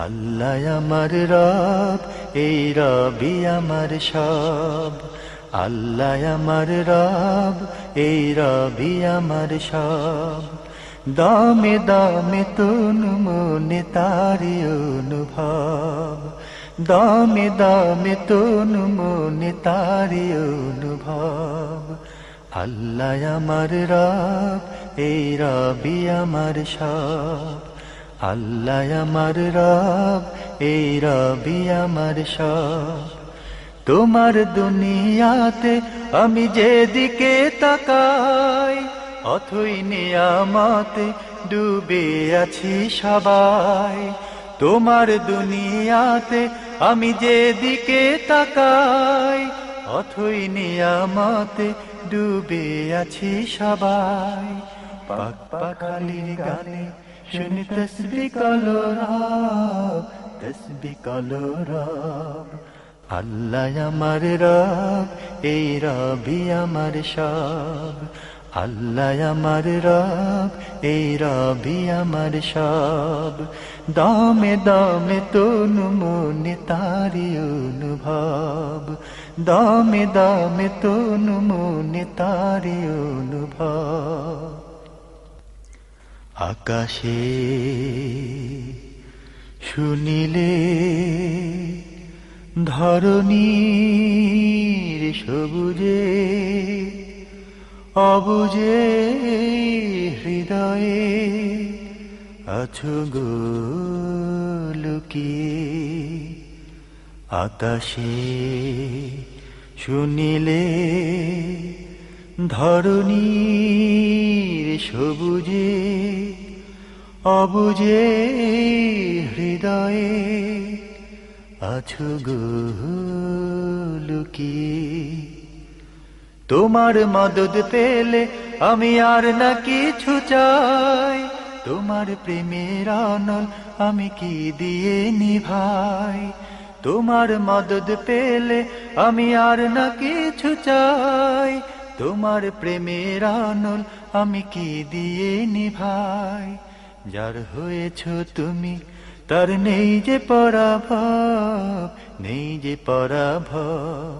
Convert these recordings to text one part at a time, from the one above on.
আল্লাহ আমার রব, এই রবি আমার সব। আল্লাহ আমার রব, এই রবি আমার সব। দামে দামে তন মনে তারি অনুভব, দামে দামে তন মনে তারি অনুভব। আল্লাহ আমার রব, এই রবি আমার সব। আল্লাহ আমার রব, এই রবি আমার সব। তোমার দুনিয়াতে আমি যেদিকে তাকাই, অথই নিয়ামতে ডুবে আছি সবাই। তোমার দুনিয়াতে আমি যেদিকে তাকাই, অথই নিয়ামতে ডুবে আছি সবাই। পাক পাখালির গানে শুনি তসবিহ কালো রব, তসবিহ কালো রব। আল্লাহ আমার রব, এই রবি আমার সব। আল্লাহ আমার রব, এই রবি আমার সব। দামে দামে তন মনে তারি অনুভব, দামে দামে তন মনে তারি অনুভব। আকাশে শুনিলে ধরণীর সবুজে, অবুজে হৃদয়ে আছো গো লুকিয়ে। আকাশে শুনিলে ধরণীর সবুজে, অবুজে হৃদয়ে আছো গো লুকিয়ে। তোমার মদদ পেলে আমি আর না কিছু চাই, তোমার প্রেমের অনল আমি কি দিয়ে নিভাই। তোমার মদদ পেলে আমি আর না কিছু চাই, তোমার প্রেমের অনল আমি কি দিয়ে নিভাই। যার হয়েছ তুমি তার নেই যে পরাভব, নেই যে পরাভব।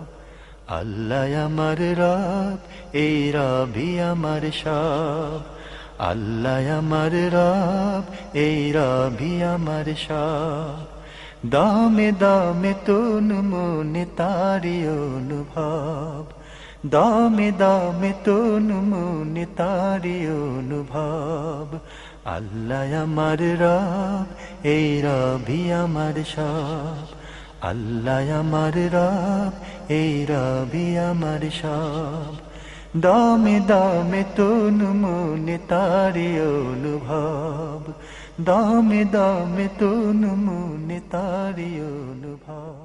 আল্লাহ আমার রব, এই রবি আমার সব। আল্লাহ আমার রব, এই রবি আমার সব। দামে দামে তন মনে তারি অনুভব, দামে দামে তন মনে তারি অনুভব। আল্লাহ আমার রব, এই রবি আমার সব। আল্লাহ আমার রব, এই রবি আমার সব। দামে দামে তন মনে তারি অনুভব, দামে দামে তন মনে তারি অনুভব।